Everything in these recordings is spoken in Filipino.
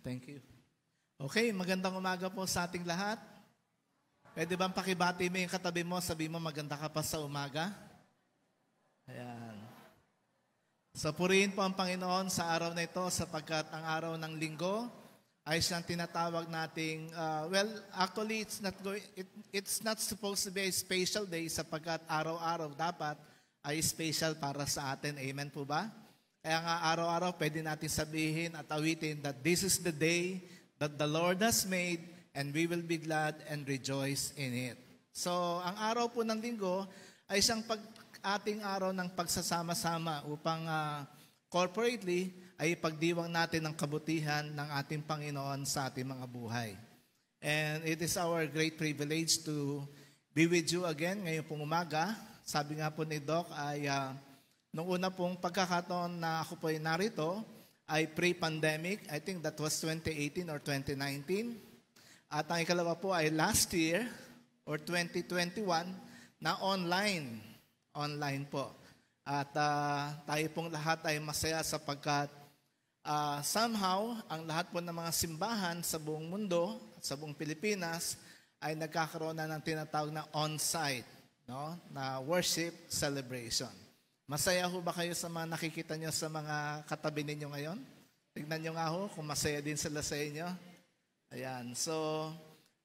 Thank you. Okay, magandang umaga po sa ating lahat. Pwede bang pakibati mo yung katabi mo, sabi mo maganda ka pa sa umaga? Ayan. So purihin po ang Panginoon sa araw na ito sapagkat ang araw ng linggo ay siyang tinatawag nating, actually it's not supposed to be a special day sapagkat araw-araw dapat ay special para sa atin. Amen po ba? Kaya nga araw-araw pwede natin sabihin at awitin that this is the day that the Lord has made and we will be glad and rejoice in it. So, ang araw po ng linggo ay isang ating araw ng pagsasama-sama upang corporately ay pagdiwang natin ang kabutihan ng ating Panginoon sa ating mga buhay. And it is our great privilege to be with you again ngayong pong umaga. Sabi nga po ni Doc ay nung una pong pagkakataon na ako po ay narito ay pre-pandemic. I think that was 2018 or 2019. At ang ikalawa po ay last year or 2021 na online. Online po. At tayo pong lahat ay masaya sapagkat somehow ang lahat po ng mga simbahan sa buong mundo, sa buong Pilipinas ay nagkakaroon na ng tinatawag na on-site, no? Na worship celebration. Masaya ho ba kayo sa mga nakikita nyo sa mga katabi ninyo ngayon? Tignan nyo nga ho kung masaya din sila sa inyo. Ayan. So,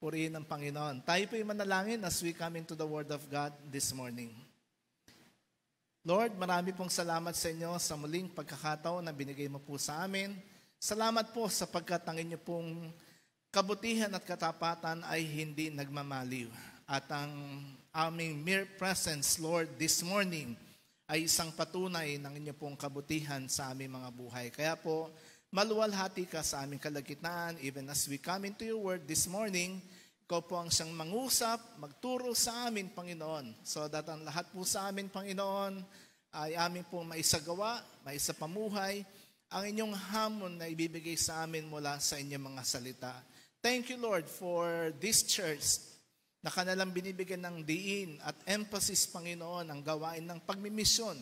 purihin ang Panginoon. Tayo po yung manalangin as we come into the Word of God this morning. Lord, marami pong salamat sa inyo sa muling pagkakataon na binigay mo po sa amin. Salamat po sapagkat ang inyo pong kabutihan at katapatan ay hindi nagmamaliw. At ang aming mere presence, Lord, this morning ay isang patunay ng inyo pong kabutihan sa aming mga buhay. Kaya po, maluwalhati ka sa aming kalagitnaan, even as we come into your word this morning, ikaw po ang siyang mangusap, magturo sa amin, Panginoon, so that ang lahat po sa amin, Panginoon, ay amin pong maisagawa, maisapamuhay, ang inyong hamon na ibibigay sa amin mula sa inyong mga salita. Thank you, Lord, for this church, na kanilang binibigyan ng diin at emphasis, Panginoon, ang gawain ng pagmimisyon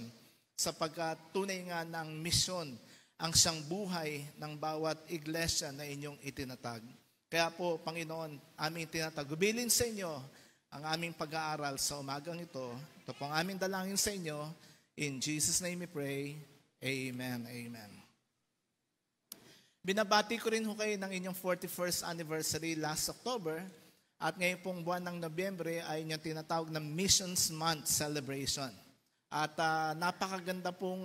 sapagkat tunay nga ng misyon ang siyang buhay ng bawat iglesia na inyong itinatag. Kaya po, Panginoon, aming tinatag. Gubilin sa inyo ang aming pag-aaral sa umagang ito. Ito po ang aming dalangin sa inyo. In Jesus' name we pray. Amen. Amen. Binabati ko rin ho kayo ng inyong 41st anniversary last October. At ngayon pong buwan ng Nobyembre ay inyong tinatawag na Missions Month Celebration. At napakaganda pong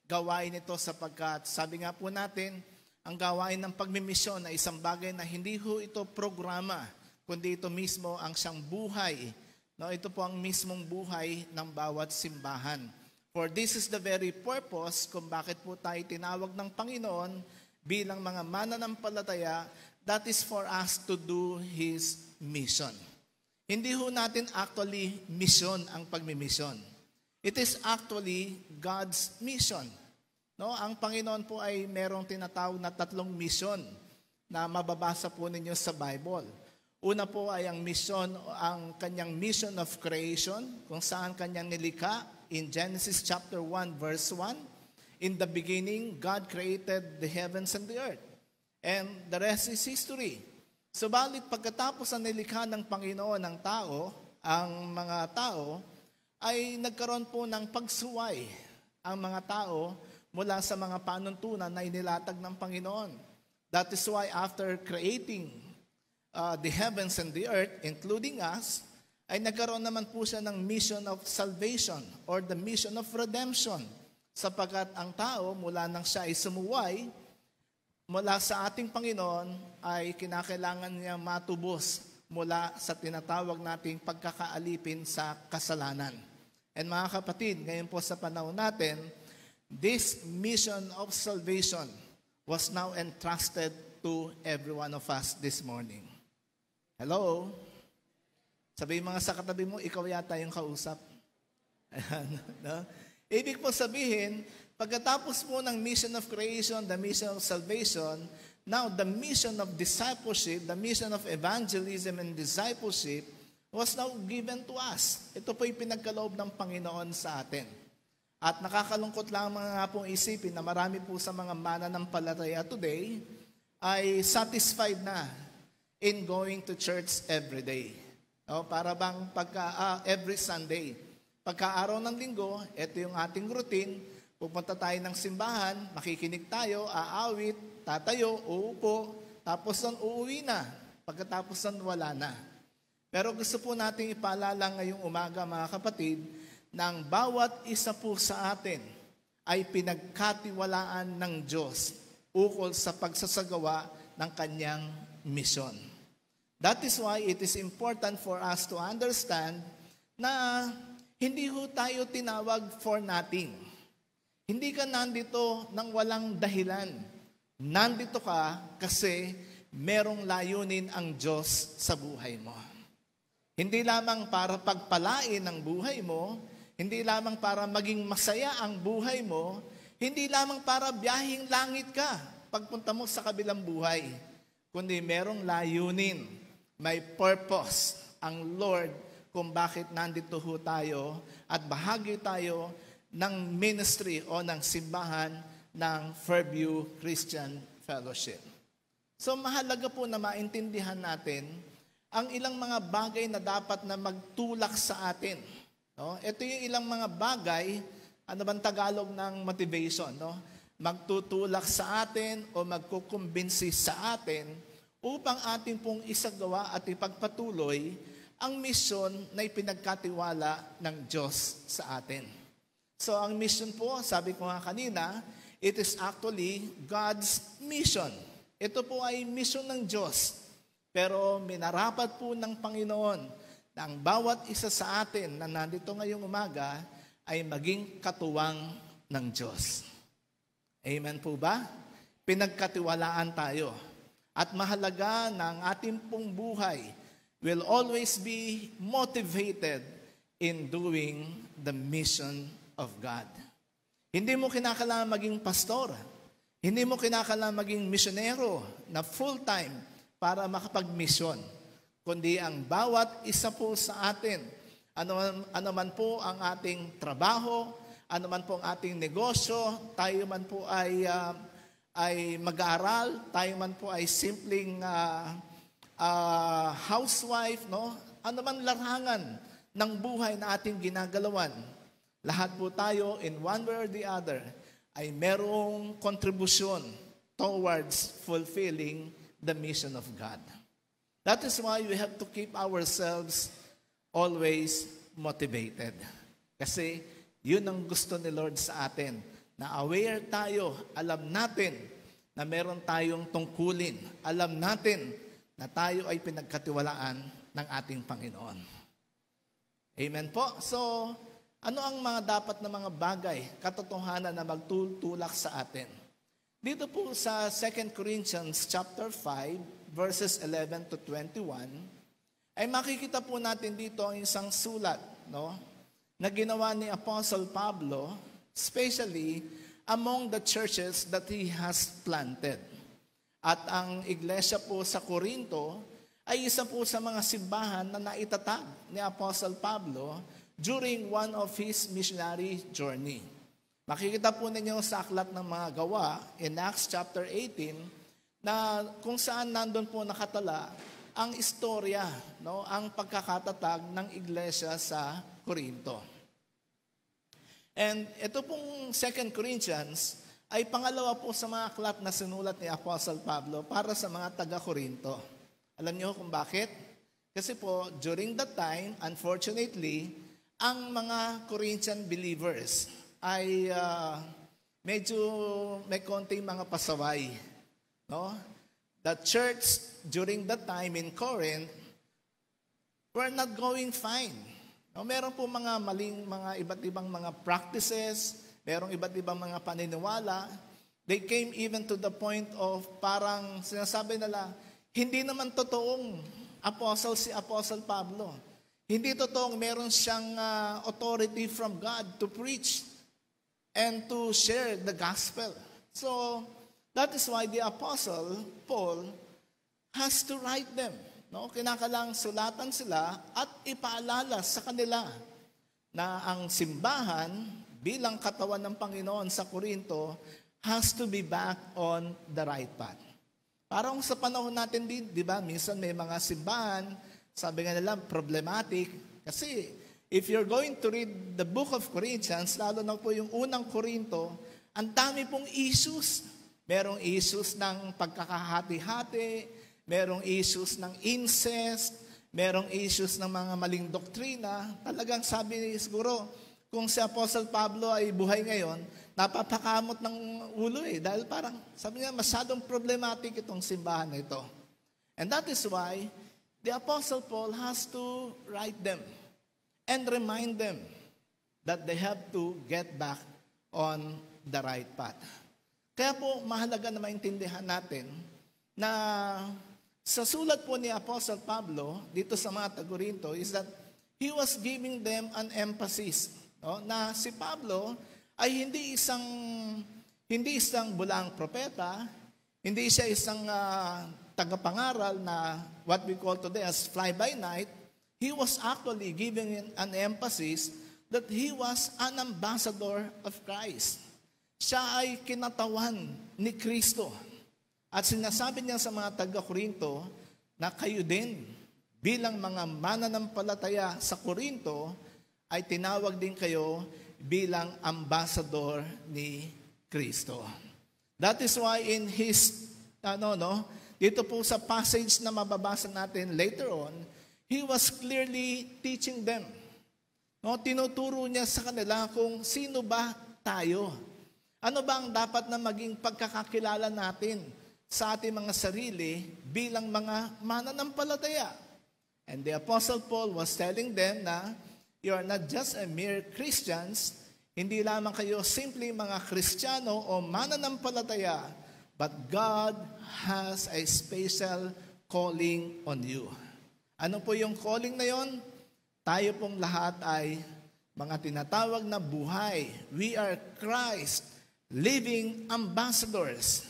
gawain ito sapagkat sabi nga po natin, ang gawain ng pagmimisyon ay isang bagay na hindi ho ito programa, kundi ito mismo ang siyang buhay. No, ito po ang mismong buhay ng bawat simbahan. For this is the very purpose kung bakit po tayo tinawag ng Panginoon bilang mga mananampalataya. That is for us to do His mission. Hindi ho natin actually mission ang pagmimisyon. It is actually God's mission. No, ang Panginoon po ay merong tinatawag na 3 mission na mababasa po ninyo sa Bible. Una po ay ang kanyang mission of creation, kung saan kanyang nilikha in Genesis chapter 1 verse 1. In the beginning, God created the heavens and the earth. And the rest is history. Subalit pagkatapos na nilikha ng Panginoon ng tao, ang mga tao, ay nagkaroon po ng pagsuway ang mga tao mula sa mga panuntunan na inilatag ng Panginoon. That is why after creating the heavens and the earth, including us, ay nagkaroon naman po siya ng mission of salvation or the mission of redemption. Sapagkat ang tao, mula nang siya ay sumuway, mula sa ating Panginoon ay kinakailangan niya matubos mula sa tinatawag nating pagkakaalipin sa kasalanan. And mga kapatid, ngayon po sa panahon natin, this mission of salvation was now entrusted to every one of us this morning. Hello? Sabihin mga sa katabi mo, ikaw yata yung kausap. No? Ibig po sabihin, pagkatapos po ng mission of creation, the mission of salvation, now the mission of discipleship, the mission of evangelism and discipleship was now given to us. Ito po yung pinagkaloob ng Panginoon sa atin. At nakakalungkot lang mga nga pong isipin na marami po sa mga mananampalataya today ay satisfied na in going to church every day. No, para bang every Sunday. Pagka-araw ng linggo, ito yung ating routine. Pupunta tayo ng simbahan, makikinig tayo, aawit, tatayo, uupo, tapos nun uuwi na. Pagkatapos nun, wala na. Pero gusto po nating ipaalala ngayong umaga, mga kapatid, na ang bawat isa po sa atin ay pinagkatiwalaan ng Diyos ukol sa pagsasagawa ng kanyang misyon. That is why it is important for us to understand na hindi ho tayo tinawag for nothing. Hindi ka nandito nang walang dahilan. Nandito ka kasi merong layunin ang Diyos sa buhay mo. Hindi lamang para pagpalain ang buhay mo, hindi lamang para maging masaya ang buhay mo, hindi lamang para biyahing langit ka pagpunta mo sa kabilang buhay, kundi merong layunin, may purpose ang Lord kung bakit nandito ho tayo at bahagi tayo ng ministry o ng simbahan ng Fairview Christian Fellowship. So mahalaga po na maintindihan natin ang ilang mga bagay na dapat na magtulak sa atin. No? Ito yung ilang mga bagay, ano bang Tagalog ng motivation? No? Magtutulak sa atin o magkukumbinsi sa atin upang atin pong isagawa at ipagpatuloy ang misyon na ipinagkatiwala ng Diyos sa atin. So ang mission po, sabi ko nga kanina, it is actually God's mission. Ito po ay mission ng Diyos. Pero minarapat po ng Panginoon na ang bawat isa sa atin na nandito ngayong umaga ay maging katuwang ng Diyos. Amen po ba? Pinagkatiwalaan tayo. At mahalaga na ang ating pong buhay will always be motivated in doing the mission of God. Hindi mo kinakailangan maging pastor. Hindi mo kinakailangan maging misyonero na full-time para makapag-mission. Kundi ang bawat isa po sa atin, ano man po ang ating trabaho, ano man po ang ating negosyo, tayo man po ay mag-aaral, tayo man po ay simpleng housewife, no? Ano man larangan ng buhay na ating ginagalawan, lahat po tayo in one way or the other ay merong kontribusyon towards fulfilling the mission of God. That is why we have to keep ourselves always motivated. Kasi yun ang gusto ni Lord sa atin. Na aware tayo, alam natin na meron tayong tungkulin. Alam natin na tayo ay pinagkatiwalaan ng ating Panginoon. Amen po. So, ano ang mga dapat na mga bagay, katotohanan na magtutulak sa atin? Dito po sa 2 Corinthians chapter 5, verses 11 to 21, ay makikita po natin dito ang isang sulat, no, na ginawa ni Apostle Pablo, especially among the churches that he has planted. At ang iglesia po sa Corinto ay isa po sa mga simbahan na naitatag ni Apostle Pablo during one of his missionary journey. Makikita po ninyo sa aklat ng mga gawa in Acts chapter 18 na kung saan nandun po nakatala ang istorya, no, ang pagkakatatag ng iglesia sa Corinto. And ito pong 2 Corinthians ay pangalawa po sa mga aklat na sinulat ni Apostle Pablo para sa mga taga-Corinto. Alam niyo kung bakit? Kasi po, during that time, unfortunately, ang mga Corinthian believers ay medyo may konting mga pasaway. No? The church during that time in Corinth were not going fine. No? Meron po mga maling, mga iba't ibang mga practices, merong iba't ibang mga paniniwala. They came even to the point of parang sinasabi nila, hindi naman totoong apostle si Apostle Pablo. Hindi totoong meron siyang authority from God to preach and to share the gospel. So, that is why the Apostle Paul has to write them. No? Kinakailangang sulatan sila at ipaalala sa kanila na ang simbahan bilang katawan ng Panginoon sa Corinto has to be back on the right path. Parang sa panahon natin din, di ba, minsan may mga simbahan, sabi nga nila, problematic. Kasi if you're going to read the book of Corinthians, lalo na po yung unang Korinto, ang dami pong issues. Merong issues ng pagkakahati-hati, merong issues ng incest, merong issues ng mga maling doktrina. Talagang sabi siguro, kung si Apostle Pablo ay buhay ngayon, napapakamot ng ulo dahil parang, sabi niya, masyadong problematic itong simbahan na ito. And that is why the Apostle Paul has to write them and remind them that they have to get back on the right path. Kaya po, mahalaga na maintindihan natin na sa sulat po ni Apostle Pablo dito sa mga Tagorinto is that he was giving them an emphasis, na si Pablo ay hindi isang bulang propeta, hindi siya isang tagapangaral na what we call today as fly-by-night. He was actually giving an emphasis that he was an ambassador of Christ. Siya ay kinatawan ni Kristo. At sinasabi niya sa mga taga-Korinto na kayo din bilang mga mananampalataya sa Korinto ay tinawag din kayo bilang ambassador ni Kristo. That is why in his, dito po sa passage na mababasa natin later on, he was clearly teaching them. Tinuturo niya sa kanila kung sino ba tayo. Ano ba ang dapat na maging pagkakakilala natin sa ating mga sarili bilang mga mananampalataya. And the Apostle Paul was telling them na you are not just a mere Christians, hindi lamang kayo simple mga Kristiyano o mananampalataya, but God has a special calling on you. Ano po yung calling na yon? Tayo pong lahat ay mga tinatawag na buhay. We are Christ, living ambassadors.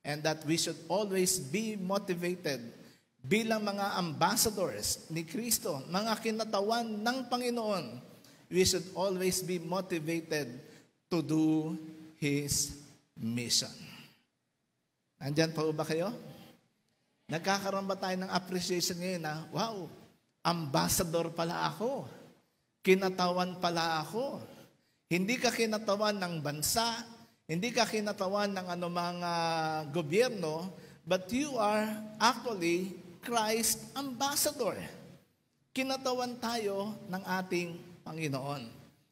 And that we should always be motivated bilang mga ambassadors ni Kristo, mga kinatawan ng Panginoon. We should always be motivated to do His mission. Nandyan pa ba kayo? Nagkakaroon ba tayo ng appreciation ngayon na, wow, ambassador pala ako. Kinatawan pala ako. Hindi ka kinatawan ng bansa, hindi ka kinatawan ng anumang gobyerno, but you are actually Christ ambassador. Kinatawan tayo ng ating Panginoon.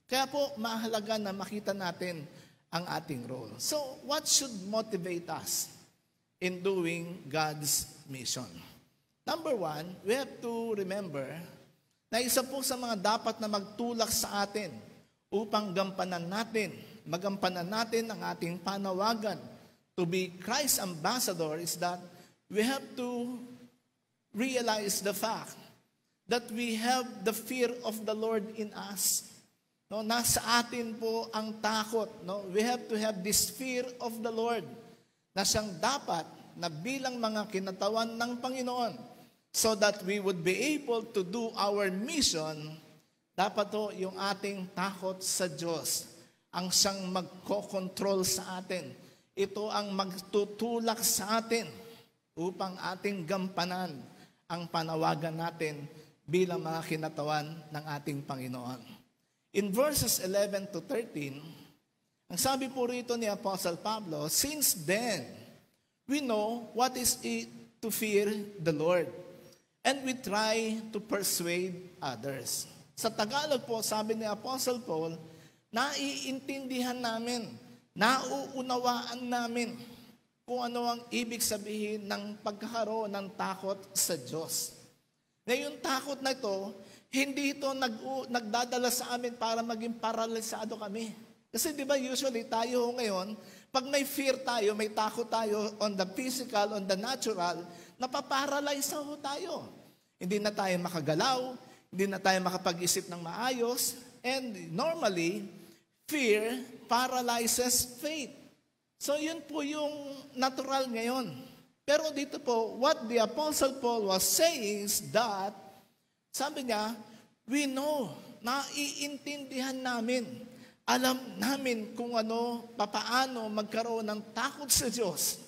Kaya po, mahalaga na makita natin ang ating role. So, what should motivate us in doing God's mission? Number one, we have to remember na isa po sa mga dapat na magtulak sa atin upang magampanan natin ang ating panawagan to be Christ's ambassador is that we have to realize the fact that we have the fear of the Lord in us. Nasa atin po ang takot. We have to have this fear of the Lord na siyang dapat na bilang mga kinatawan ng Panginoon so that we would be able to do our mission. Dapat to yung ating takot sa Diyos ang siyang magkokontrol sa atin. Ito ang magtutulak sa atin upang ating gampanan ang panawagan natin bilang mga kinatawan ng ating Panginoon. In verses 11 to 13, ang sabi po rito ni Apostle Pablo, since then, we know what is it to fear the Lord, and we try to persuade others. Sa Tagalog po, sabi ni Apostle Paul, naiintindihan namin, nauunawaan namin kung ano ang ibig sabihin ng pagkakaroon ng takot sa Diyos. Ngayon, takot na ito, hindi ito nagdadala sa amin para maging paralisado kami. Kasi di ba usually tayo ngayon, pag may fear tayo, may takot tayo on the physical, on the natural, napaparalyze tayo. Hindi na tayo makagalaw, hindi na tayo makapag-isip ng maayos, and normally, fear paralyzes faith. So yun po yung natural ngayon. Pero dito po, what the Apostle Paul was saying is that, sabi niya, we know, naiintindihan namin, alam namin kung papaano magkaroon ng takot sa Diyos.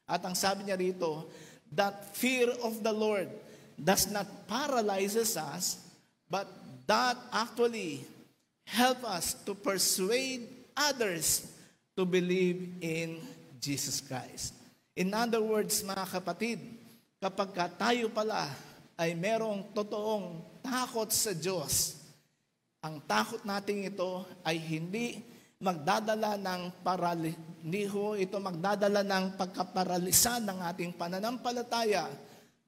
At ang sabi niya rito, that fear of the Lord does not paralyzes us, but that actually help us to persuade others to believe in Jesus Christ. In other words, mga kapatid, kapag tayo pala ay merong totoong takot sa Diyos, ang takot natin ito ay hindi magdadala ng ito magdadala ng pagkaparalisa ng ating pananampalataya,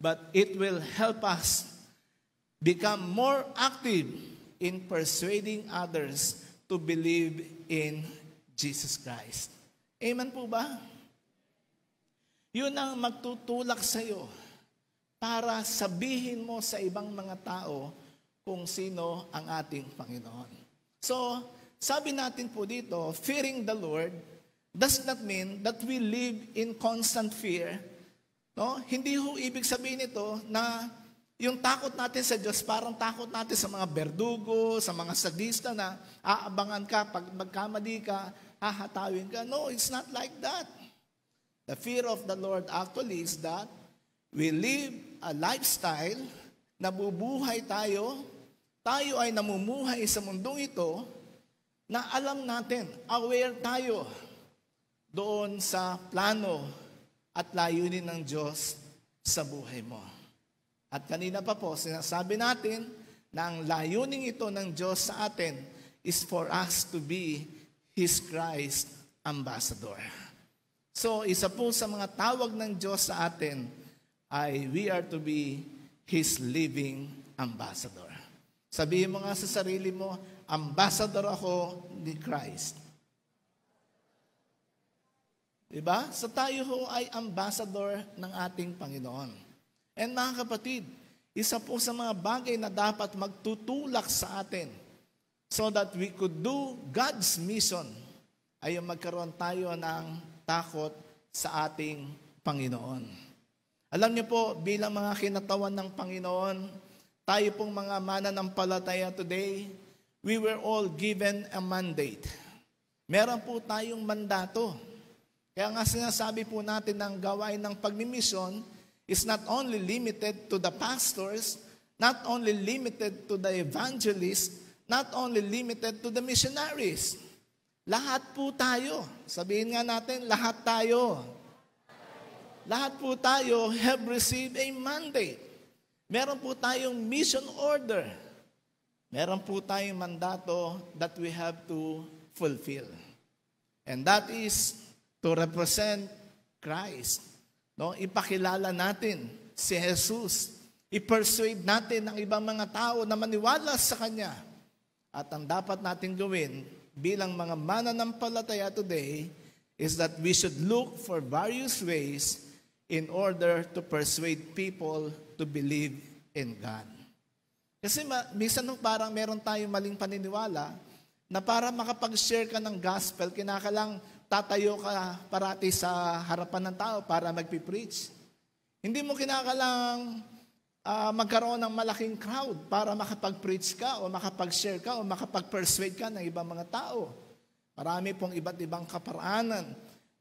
but it will help us become more active in persuading others to believe in Jesus Christ. Amen po ba? Yun ang magtutulak sa iyo para sabihin mo sa ibang mga tao kung sino ang ating Panginoon. So, sabi natin po dito, fearing the Lord does not mean that we live in constant fear. No? Hindi ho ibig sabihin ito na yung takot natin sa Diyos, parang takot natin sa mga berdugo, sa mga sadista na aabangan ka, pag magkamali ka, hahatawin ka. No, it's not like that. The fear of the Lord actually is that we live a lifestyle, nabubuhay tayo ay namumuhay sa mundong ito, na alam natin, aware tayo doon sa plano at layunin ng Diyos sa buhay mo. At kanina pa po, sinasabi natin na ang layunin ito ng Diyos sa atin is for us to be His Christ ambassador. So, isa po sa mga tawag ng Diyos sa atin ay we are to be His living ambassador. Sabihin mo nga sa sarili mo, ambassador ako ni Christ. Diba? So tayo ho ay ambassador ng ating Panginoon. And mga kapatid, isa po sa mga bagay na dapat magtutulak sa atin so that we could do God's mission ay yung magkaroon tayo ng takot sa ating Panginoon. Alam niyo po, bilang mga kinatawan ng Panginoon, tayo pong mga mananampalataya today, we were all given a mandate. Meron po tayong mandato. Kaya nga sinasabi po natin ng gawain ng pagmimisyon is not only limited to the pastors, not only limited to the evangelists, not only limited to the missionaries. Lahat po tayo. Sabihin nga natin, lahat tayo. Lahat po tayo have received a mandate. Meron po tayong mission order. Meron po tayong mandato that we have to fulfill. And that is to represent Christ. No? Ipakilala natin si Jesus. I-persuade natin ang ibang mga tao na maniwala sa Kanya. At ang dapat natin gawin bilang mga mananampalataya today is that we should look for various ways in order to persuade people to believe in God. Kasi minsan parang meron tayong maling paniniwala na para makapag-share ka ng gospel, kinakalang tatayo ka parati sa harapan ng tao para magpipreach. Hindi mo kinakalang magkaroon ng malaking crowd para makapag-preach ka o makapag-share ka o makapag-persuade ka ng ibang mga tao. Marami pong iba't ibang kaparaanan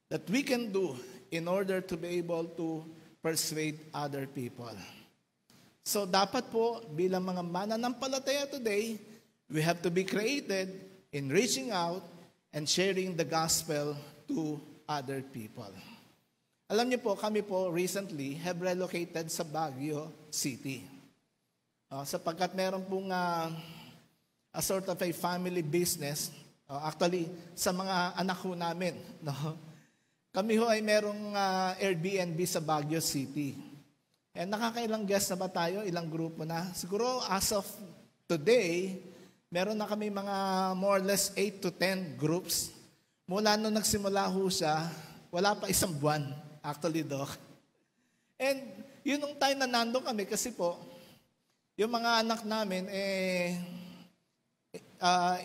that we can do in order to be able to persuade other people. So dapat po, bilang mga mananampalataya today, we have to be created in reaching out and sharing the gospel to other people. Alam niyo po, kami po recently have relocated sa Baguio City. Sapagkat meron pong a sort of a family business, actually sa mga anak ho namin. No? Kami ho ay merong Airbnb sa Baguio City. And nakakailang guests na ba tayo? Ilang grupo na? Siguro as of today, meron na kami mga more or less 8 to 10 groups. Mula nung nagsimula ho siya, wala pa isang buwan, actually, Doc. And yun nung time na nandun kami kasi po, yung mga anak namin,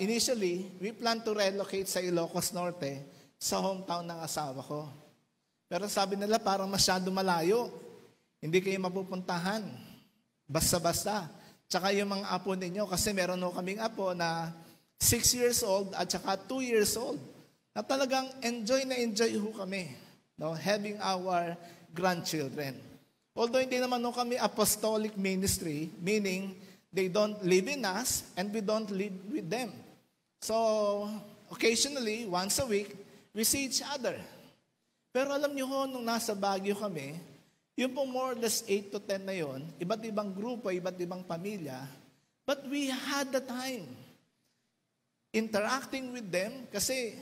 initially, we plan to relocate sa Ilocos Norte, sa hometown ng asawa ko. Pero sabi nila parang masyado malayo. Hindi kayo mapupuntahan. Basta-basta. Tsaka yung mga apo ninyo, kasi meron ho kaming apo na 6 years old at tsaka 2 years old. Na talagang enjoy na enjoy ho kami. no, having our grandchildren. Although hindi naman kami apostolic ministry, meaning they don't live in us and we don't live with them. So, occasionally, once a week, we see each other. Pero alam niyo ho, nung nasa Baguio kami, yung po more or less 8 to 10 na yon, iba't ibang grupo, iba't ibang pamilya, but we had the time interacting with them kasi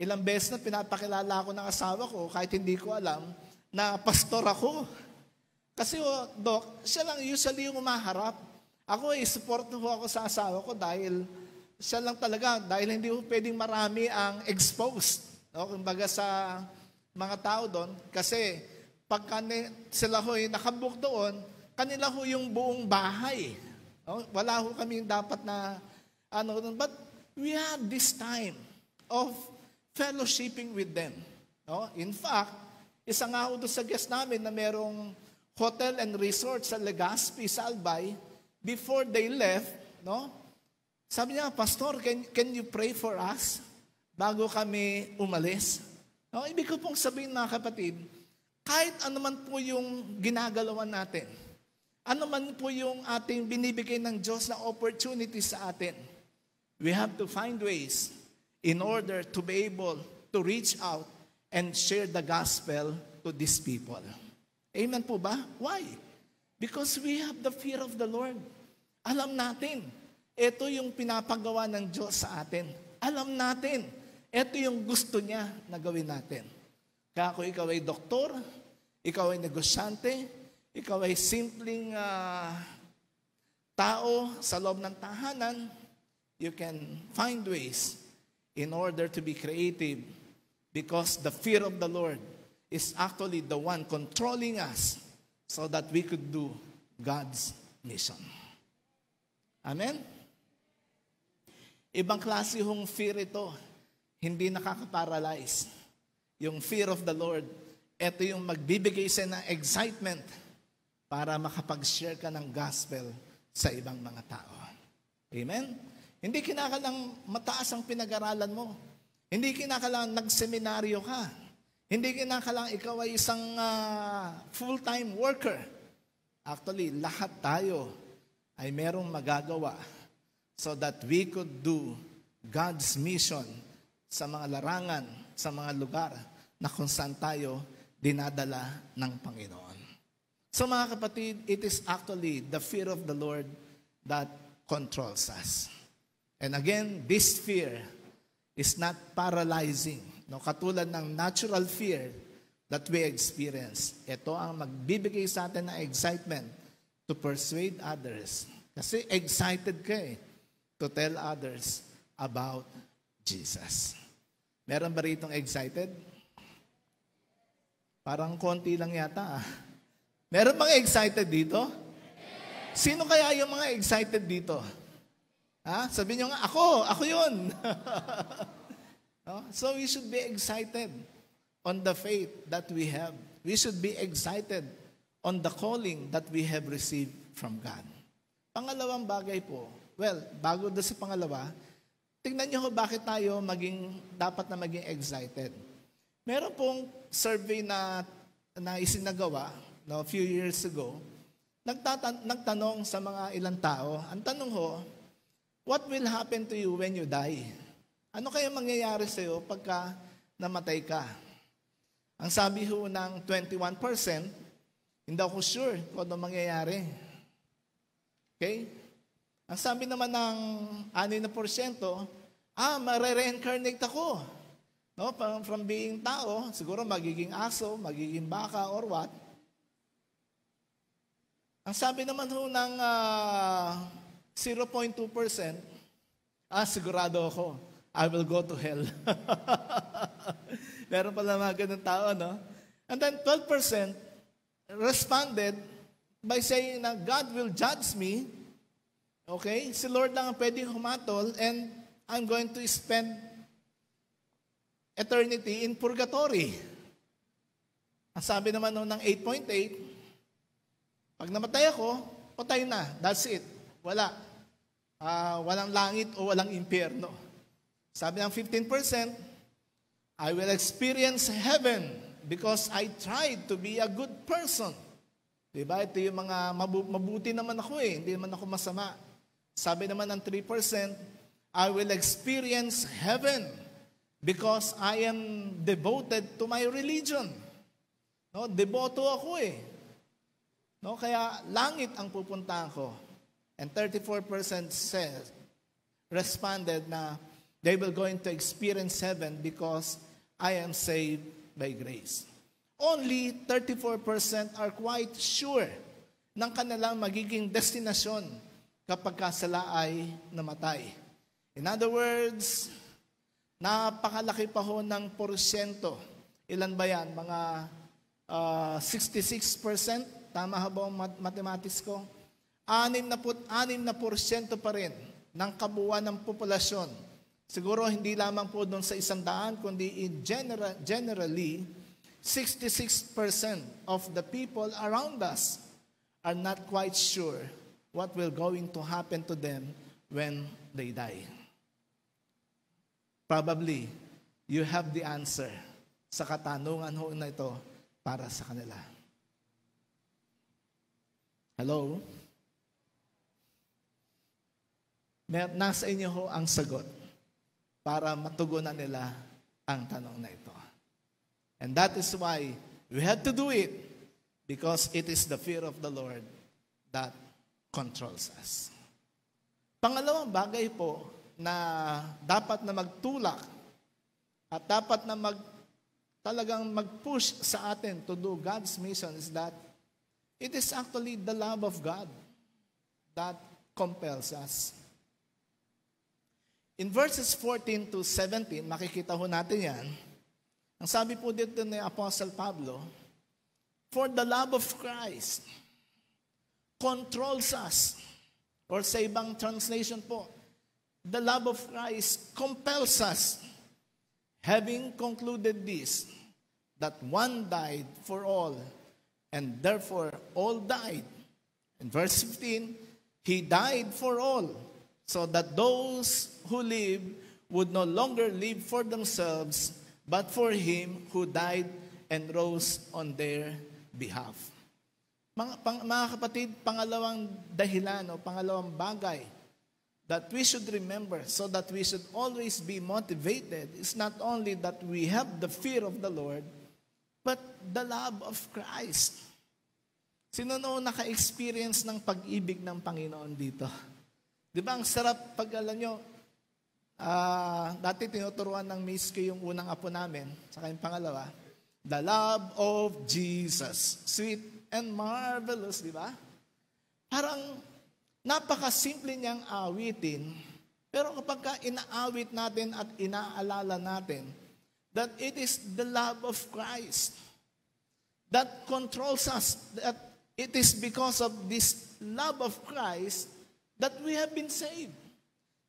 ilang beses na pinapakilala ako ng asawa ko kahit hindi ko alam na pastor ako. Kasi Doc, siya lang usually yung umaharap. Ako support ho ako sa asawa ko dahil siya lang talaga, dahil hindi ho pwedeng marami ang exposed. No? Kumbaga sa mga tao doon, kasi pag sila ho'y nakabook doon, kanila ho yung buong bahay. No? Wala ho kami dapat na, but we had this time of fellowshipping with them. No? In fact, isa nga ho doon sa guest namin na merong hotel and resort sa Legazpi, sa Albay, before they left, no? Sabi niya, Pastor, can you pray for us bago kami umalis? No? Ibig ko pong sabihin, mga kapatid, kahit ano man po yung ginagalawan natin, ano man po yung ating binibigay ng Diyos na opportunity sa atin, we have to find ways in order to be able to reach out and share the gospel to these people. Amen po ba? Why? Because we have the fear of the Lord. Alam natin, ito yung pinapagawa ng Diyos sa atin. Alam natin, ito yung gusto niya na gawin natin. Kaya kung ikaw ay doktor, ikaw ay negosyante, ikaw ay simpleng tao sa loob ng tahanan, you can find ways in order to be creative because the fear of the Lord is actually the one controlling us so that we could do God's mission. Amen? Ibang klase hong fear ito. Hindi nakaka-paralyze. Yung fear of the Lord, ito yung magbibigay sa ng excitement para makapag-share ka ng gospel sa ibang mga tao. Amen? Hindi kinakailangang mataas ang pinag-aralan mo. Hindi kinakailangang nagseminaryo ka. Hindi kinakailangang ikaw ay isang full-time worker. Actually, lahat tayo ay merong magagawa so that we could do God's mission sa mga larangan, sa mga lugar na kung saan tayo dinadala ng Panginoon. So mga kapatid, it is actually the fear of the Lord that controls us. And again, this fear is not paralyzing. No, katulad ng natural fear that we experience. Ito ang magbibigay sa atin ng excitement to persuade others. Kasi excited ka to tell others about Jesus. Meron ba ritong excited? Parang konti lang yata. Meron mga excited dito? Sino kaya yung mga excited dito? Sabihin nyo nga, ako yun. No? So we should be excited on the faith that we have. We should be excited on the calling that we have received from God. Pangalawang bagay po, bago doon sa pangalawa, tingnan nyo bakit tayo dapat na maging excited. Meron pong survey na isinagawa a few years ago, nagtanong sa mga ilang tao, ang tanong ho, what will happen to you when you die? Ano kaya mangyayari sa iyo pagka namatay ka? Ang sabi ho ng 21%, hindi ako sure kung ano mangyayari. Okay? Ang sabi naman ng 6%, mare-reincarnate ako. No? From being tao, siguro magiging aso, magiging baka, or what. Ang sabi naman ho ng 0.2%, sigurado ako, I will go to hell. Meron pala mga ganun tao, no? And then 12% responded by saying na God will judge me. Okay? Si Lord lang ang pwedeng humatol and I'm going to spend eternity in purgatory. Ang sabi naman ng 8.8, pag namatay ako, patay na. That's it. Wala. Walang langit o walang impyerno. Sabi ng 15%, I will experience heaven, because I tried to be a good person. Diba? Ito yung mga mabuti naman ako hindi naman ako masama. Sabi naman ng 3%, I will experience heaven because I am devoted to my religion. No, deboto ako No, kaya langit ang pupuntahan ko. And 34% responded na they will going to experience heaven because I am saved by grace. Only 34% are quite sure ng kanilang magiging destinasyon kapag sila ay namatay. In other words, napakalaki pa ho ng porsyento. Ilan ba yan? Mga 66%? Tama ba ang mathematics ko? 6% pa rin ng kabuuan ng populasyon. Siguro hindi lamang po doon sa 100, kundi generally, 66% of the people around us are not quite sure what will going to happen to them when they die. Probably, you have the answer sa katanungan ho na ito para sa kanila. Hello? Nasa inyo ho ang sagot para matugunan nila ang tanong na ito. And that is why we have to do it, because it is the fear of the Lord that controls us. Pangalawang bagay po na dapat na magtulak at dapat na talagang mag-push sa atin to do God's mission is that it is actually the love of God that compels us. In verses 14 to 17, makikita ho natin yan. Ang sabi po dito ni Apostle Pablo, for the love of Christ controls us. Or sa ibang translation po, the love of Christ compels us. Having concluded this, that one died for all, and therefore all died. In verse 15, He died for all, so that those who live would no longer live for themselves, but for Him who died and rose on their behalf. Mga kapatid, pangalawang dahilan o pangalawang bagay that we should remember so that we should always be motivated is not only that we have the fear of the Lord, but the love of Christ. Sino noon naka-experience ng pag-ibig ng Panginoon dito? Di ba ang sarap pag alam nyo, dati tinuturuan ng Miss ko yung unang apo namin, saka yung pangalawa, the love of Jesus. Sweet and marvelous, di ba? Parang napakasimple niyang awitin, pero kapag inaawit natin at inaalala natin that it is the love of Christ that controls us, that it is because of this love of Christ that we have been saved.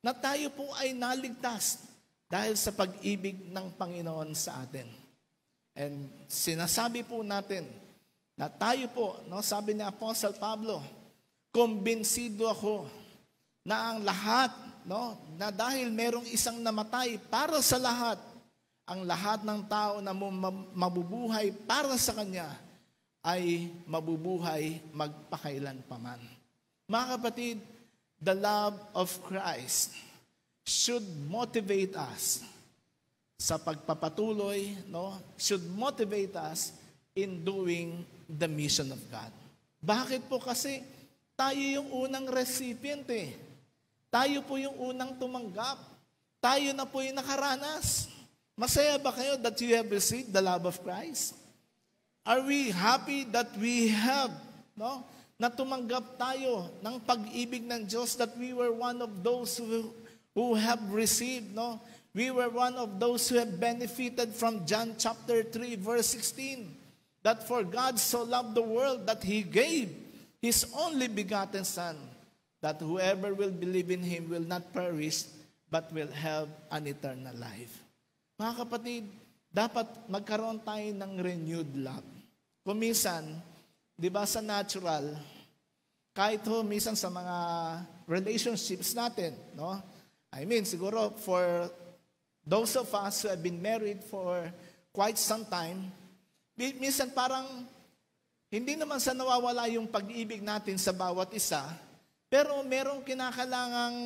Na tayo po ay naligtas dahil sa pag-ibig ng Panginoon sa atin. And sinasabi po natin na tayo po, sabi ni Apostle Pablo, kumbinsido ako na ang lahat, na dahil merong isang namatay para sa lahat, ang lahat ng tao na mabubuhay para sa Kanya ay mabubuhay magpakailanpaman. Mga kapatid, the love of Christ should motivate us sa pagpapatuloy, should motivate us in doing the mission of God. Bakit po? Kasi tayo yung unang recipient Tayo po yung unang tumanggap. Tayo na po yung nakaranas. Masaya ba kayo that you have received the love of Christ? Are we happy that we have, na tumanggap tayo ng pag-ibig ng Diyos, that we were one of those who have received, we were one of those who have benefited from John chapter 3 verse 16, that for God so loved the world that He gave His only begotten Son, that whoever will believe in Him will not perish, but will have an eternal life. Mga kapatid, dapat magkaroon tayo ng renewed love. Kung minsan, di ba sa natural, kahit minsan sa mga relationships natin, I mean, siguro for those of us who have been married for quite some time, Minsan parang hindi naman sa nawawala yung pag-ibig natin sa bawat isa, pero merong kinakailangang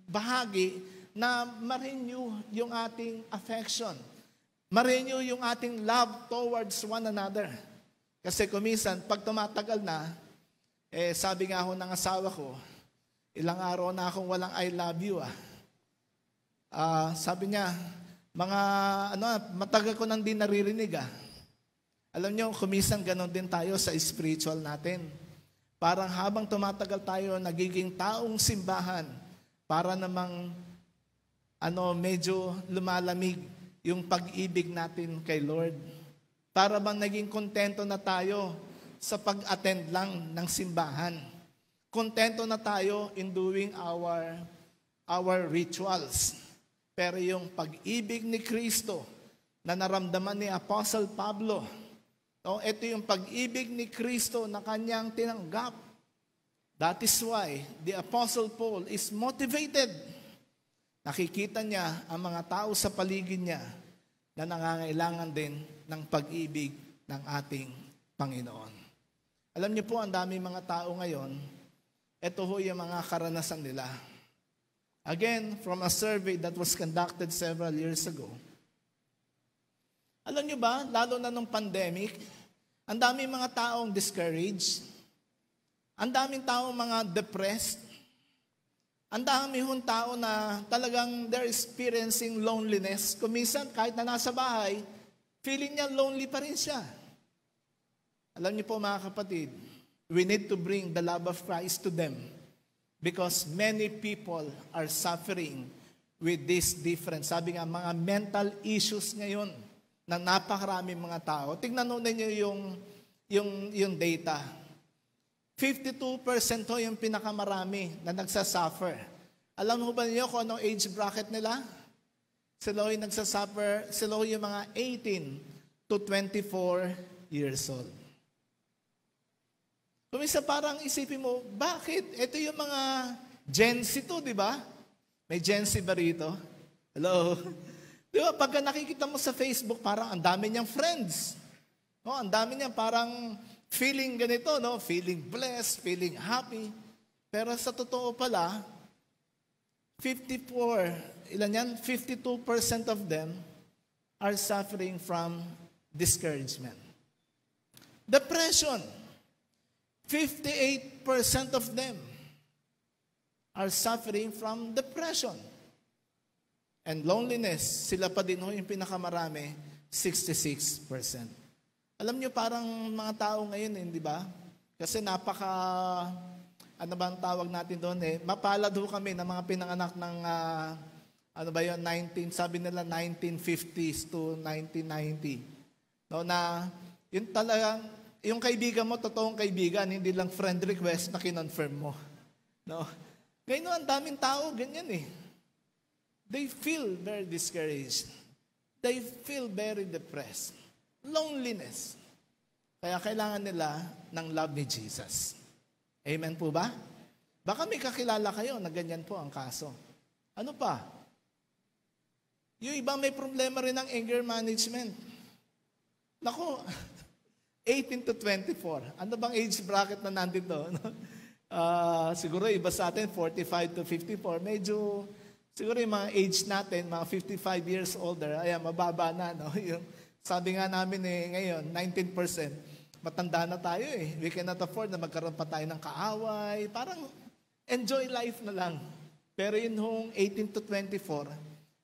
bahagi na ma-renew yung ating affection. Ma-renew yung ating love towards one another. Kasi kuminsan, pag tumatagal na, sabi nga ako ng asawa ko, ilang araw na akong walang I love you. Sabi niya, matagal ko nang di naririnig. Alam niyo, kuminsan ganon din tayo sa spiritual natin. Parang habang tumatagal tayo, nagiging taong simbahan, para namang medyo lumalamig yung pag-ibig natin kay Lord. Para bang naging kontento na tayo sa pag-attend lang ng simbahan. Kontento na tayo in doing our rituals. Pero yung pag-ibig ni Kristo na naramdaman ni Apostle Pablo, ito yung pag-ibig ni Kristo na kanyang tinanggap. That is why the Apostle Paul is motivated. Nakikita niya ang mga tao sa paligid niya na nangangailangan din ng pag-ibig ng ating Panginoon. Alam niyo po, ang dami mga tao ngayon, ito ho yung mga karanasan nila. Again, from a survey that was conducted several years ago, alam niyo ba, lalo na nung pandemic, ang daming mga taong discouraged, ang daming taong mga depressed, ang dami hong tao na talagang they're experiencing loneliness. Kuminsan, kahit na nasa bahay, feeling niya lonely pa rin siya. Alam niyo po mga kapatid, we need to bring the love of Christ to them because many people are suffering with this difference. Sabi nga, mga mental issues ngayon na napakaraming mga tao. Tingnan niyo yung data. 52% ho yung pinakamarami na nagsasuffer. Alam mo ba niyo kung anong age bracket nila? Sila yung nagsasuffer, sila yung mga 18 to 24 years old. Kumisa parang isipin mo, bakit? Ito yung mga Gen Z to, di ba? May Gen Z ba rito? Hello? Di ba, pagka nakikita mo sa Facebook, parang ang dami niyang friends. Ang dami niya parang feeling ganito, feeling blessed, feeling happy. Pero sa totoo pala, 52% of them are suffering from discouragement. Depression. 58% of them are suffering from depression. And loneliness, sila pa din ho yung pinakamarami, 66%. Alam niyo parang mga tao ngayon, di ba? Kasi ano ba ang tawag natin doon mapalad ho kami ng mga pinanganak ng, sabi nila 1950s to 1990. Na yun talagang, yung kaibigan mo, totoong kaibigan, hindi lang friend request na kinonfirm mo. Ngayon ang daming tao, ganyan They feel very discouraged. They feel very depressed. Loneliness. Kaya kailangan nila ng love ni Jesus. Amen po ba? Baka may kakilala kayo na ganyan po ang kaso. Ano pa? Yung iba may problema rin ng anger management. Naku, 18 to 24. Ano bang age bracket na nandito? Siguro iba sa atin, 45 to 54. Medyo, siguro yung mga age natin, mga 55 years older, mababa na. Yung, sabi nga namin ngayon, 19%. Matanda na tayo We cannot afford na magkaroon pa tayo ng kaaway. Parang enjoy life na lang. Pero yun hong 18 to 24,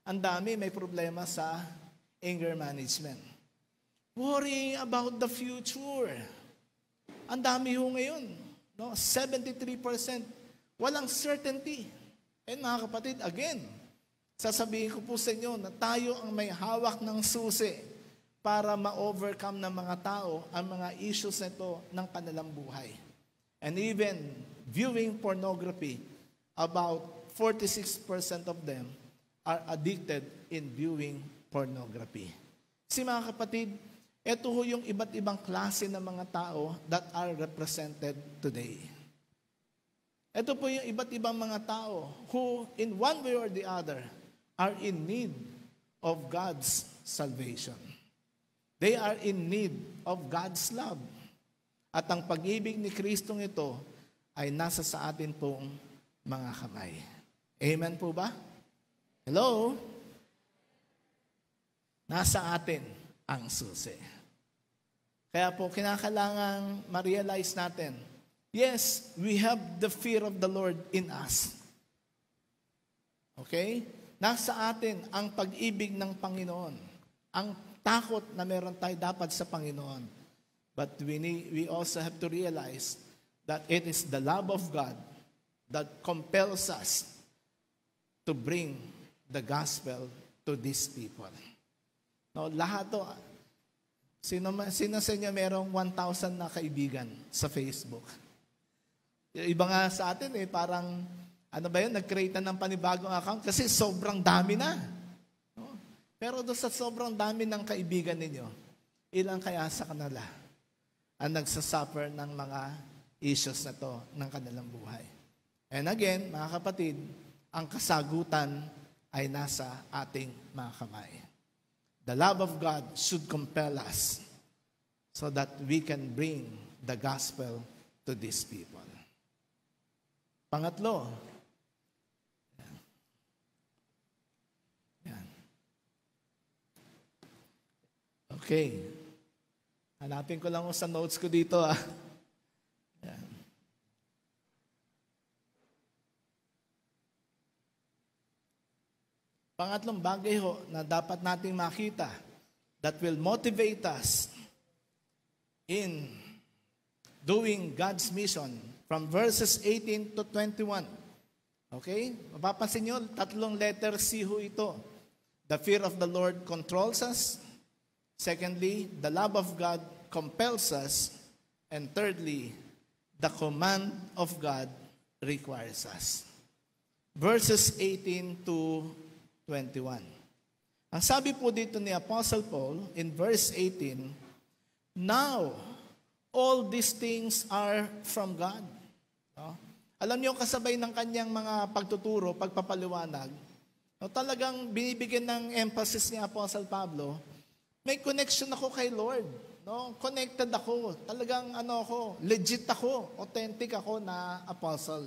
ang dami may problema sa anger management. Worrying about the future. Ang dami ho ngayon. 73%. Walang certainty. And mga kapatid, again, sasabihin ko po sa inyo na tayo ang may hawak ng susi para ma-overcome ng mga tao ang mga issues nito ng kanilang buhay. And even viewing pornography, about 46% of them are addicted in viewing pornography. Si mga kapatid, ito ho yung iba't ibang klase ng mga tao that are represented today. Ito po yung iba't ibang mga tao who, in one way or the other, are in need of God's salvation. They are in need of God's love. At ang pag-ibig ni Kristong ito ay nasa sa atin pong mga kamay. Amen po ba? Hello? Nasa atin ang susi. Kaya po, kinakailangang ma-realize natin, yes, we have the fear of the Lord in us. Okay? Nasa atin ang pag-ibig ng Panginoon. Ang takot na meron tayo dapat sa Panginoon. But we also have to realize that it is the love of God that compels us to bring the gospel to these people. No, lahat to, sino sa inyo merong 1,000 na kaibigan sa Facebook? Iba nga sa atin parang, nag-create na ng panibagong account kasi sobrang dami na. No? Pero doon sa sobrang dami ng kaibigan ninyo, ilang kaya sa kanila ang nagsasuffer ng mga issues na to ng kanilang buhay? And again, mga kapatid, ang kasagutan ay nasa ating mga kamay. The love of God should compel us so that we can bring the gospel to these people. Pangatlo, yan. Okay. Hanapin ko lang sa notes ko dito. Yan. Pangatlong bagay na dapat nating makita that will motivate us in doing God's mission from verses 18 to 21. Okay? Mapapansin nyo, 3 letter C ho ito. The fear of the Lord controls us. Secondly, the love of God compels us. And thirdly, the command of God requires us. Verses 18 to 21. Ang sabi po dito ni Apostle Paul in verse 18, now, all these things are from God. No? Alam niyo, kasabay ng kanyang mga pagtuturo, pagpapaliwanag, talagang binibigyan ng emphasis ni Apostle Pablo, may connection ako kay Lord. No? Connected ako. Talagang legit ako, authentic ako na apostle.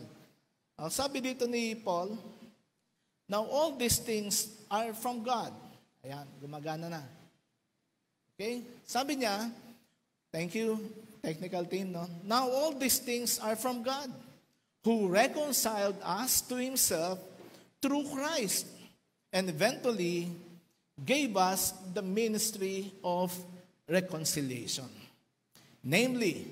Sabi dito ni Paul, now all these things are from God. Ayan, gumagana na. Okay? Sabi niya, thank you, technical team, no? Now all these things are from God, who reconciled us to Himself through Christ, and eventually gave us the ministry of reconciliation. Namely,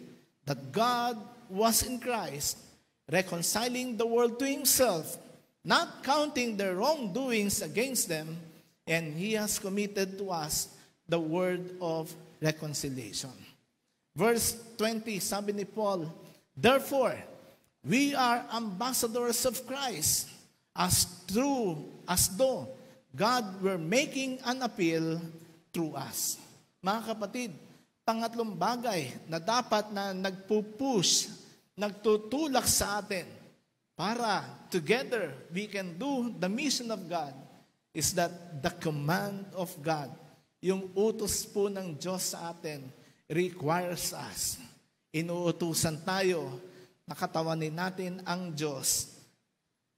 that God was in Christ, reconciling the world to Himself, not counting their wrongdoings against them, and He has committed to us the word of reconciliation. Verse 20, sabi ni Paul, therefore, we are ambassadors of Christ, as though God were making an appeal through us. Mga kapatid, pangatlong bagay na dapat na nagpupush, nagtutulak sa atin para together we can do the mission of God is that the command of God, yung utos po ng Diyos sa atin, requires us. Inuutusan tayo na katawanin natin ang Diyos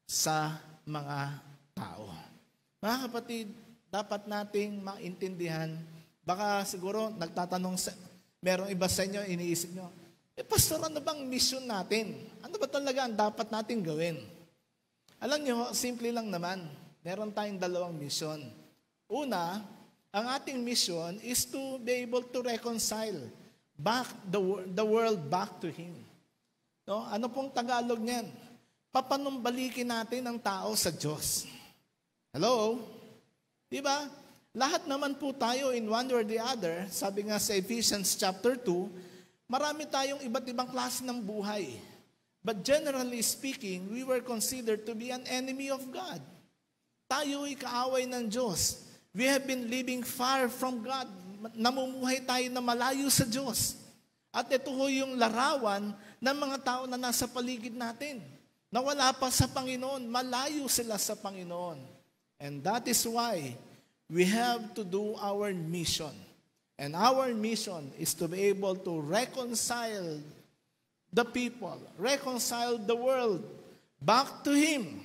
sa mga tao. Mga kapatid, dapat nating maintindihan, baka siguro nagtatanong, merong iba sa inyo, iniisip nyo, pastor, ano bang mission natin? Ano ba talaga ang dapat natin gawin? Alam nyo, simple lang naman. Meron tayong 2 mission. Una, ang ating mission is to be able to reconcile back the world back to Him. No? Ano pong Tagalog niyan? Papanumbalikin natin ang tao sa Diyos. Hello? Diba? Lahat naman po tayo in one or the other, sabi nga sa Ephesians chapter 2, marami tayong iba't ibang klase ng buhay. But generally speaking, we were considered to be an enemy of God. Tayo'y kaaway ng Diyos. We have been living far from God. Namumuhay tayo na malayo sa Diyos. At ito ho yung larawan ng mga tao na nasa paligid natin. Na wala pa sa Panginoon. Malayo sila sa Panginoon. And that is why we have to do our mission. And our mission is to be able to reconcile the people, reconcile the world back to Him.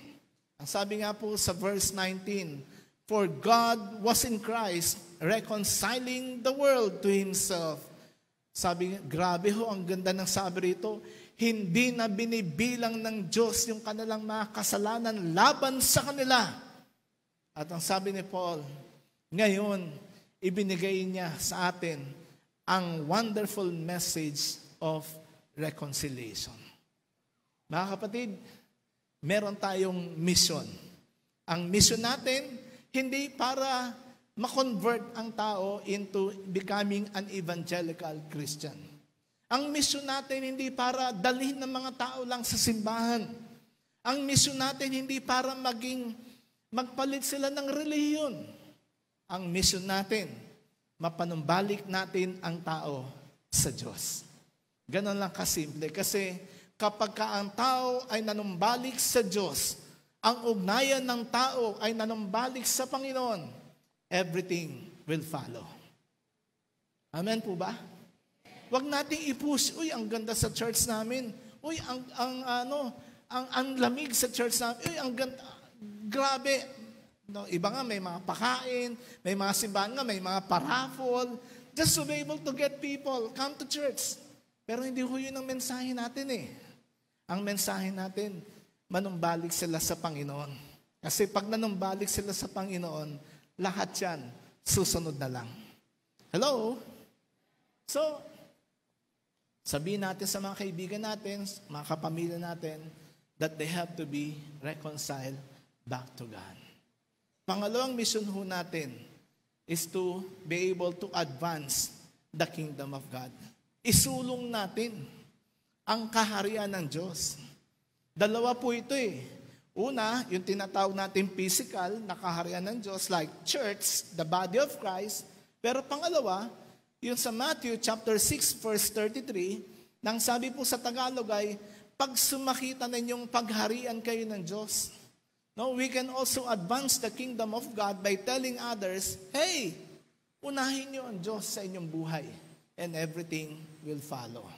Ang sabi nga po sa verse 19, for God was in Christ reconciling the world to Himself. Sabi, grabe ho, ang ganda ng sabi rito, hindi na binibilang ng Diyos yung kanilang mga kasalanan laban sa kanila. At ang sabi ni Paul, ngayon, ibinigay niya sa atin ang wonderful message of reconciliation. Mga kapatid, meron tayong mission. Ang mission natin, hindi para ma-convert ang tao into becoming an evangelical Christian. Ang mission natin hindi para dalhin ng mga tao lang sa simbahan. Ang mission natin hindi para magpalit sila ng relihiyon. Ang mission natin, mapanumbalik natin ang tao sa Diyos. Ganon lang kasimple. Kasi kapag ang tao ay nanumbalik sa Diyos, ang ugnayan ng tao ay nanumbalik sa Panginoon, everything will follow. Amen po ba? Huwag nating i-push, uy, ang ganda sa church namin. Uy, ang lamig sa church namin. Uy, ang ganda, grabe. No, iba nga may mga pakain, may mga simbahan nga, may mga paraffol, just to be able to get people come to church. Pero hindi ho yun ang mensahe natin eh. Ang mensahe natin, manumbalik sila sa Panginoon. Kasi pag nanumbalik sila sa Panginoon, lahat yan, susunod na lang. Hello? So, sabihin natin sa mga kaibigan natin, mga kapamilya natin, that they have to be reconciled back to God. Pangalawang mission ho natin is to be able to advance the kingdom of God. Isulong natin ang kaharian ng Diyos. Dalawa po ito eh. Una, yung tinatawag natin physical na kaharian ng Diyos like church, the body of Christ. Pero pangalawa, yung sa Matthew chapter 6 verse 33, nang sabi po sa Tagalog ay, pag sumakita ninyong pagharian kayo ng Diyos. No, we can also advance the kingdom of God by telling others, hey, unahin niyo ang Diyos sa inyong buhay and everything will follow.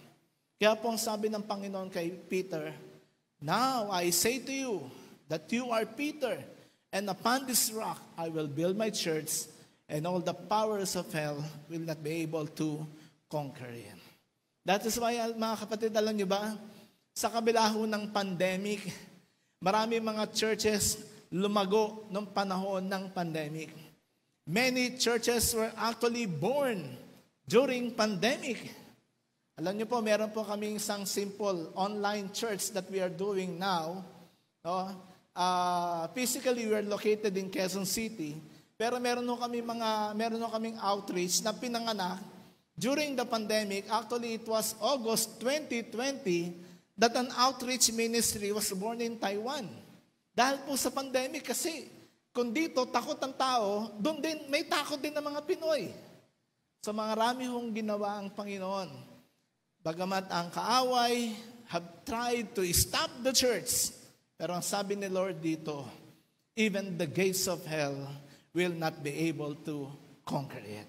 Kaya po ang sabi ng Panginoon kay Peter, now I say to you that you are Peter, and upon this rock I will build my church, and all the powers of hell will not be able to conquer it. That is why, mga kapatid, alam niyo ba, sa kabila ho ng pandemic, marami mga churches lumago noong panahon ng pandemic. Many churches were actually born during pandemic. Alam niyo po, meron po kaming isang simple online church that we are doing now. No? Physically, we are located in Quezon City. Pero meron kaming outreach na pinanganak during the pandemic. Actually, it was August 2020 that an outreach ministry was born in Taiwan. Dahil po sa pandemic kasi, kung dito takot ang tao, doon din may takot din ng mga Pinoy. So marami hong ginawa ang Panginoon. Bagamat ang kaaway have tried to stop the church. Pero ang sabi ni Lord dito, even the gates of hell will not be able to conquer it.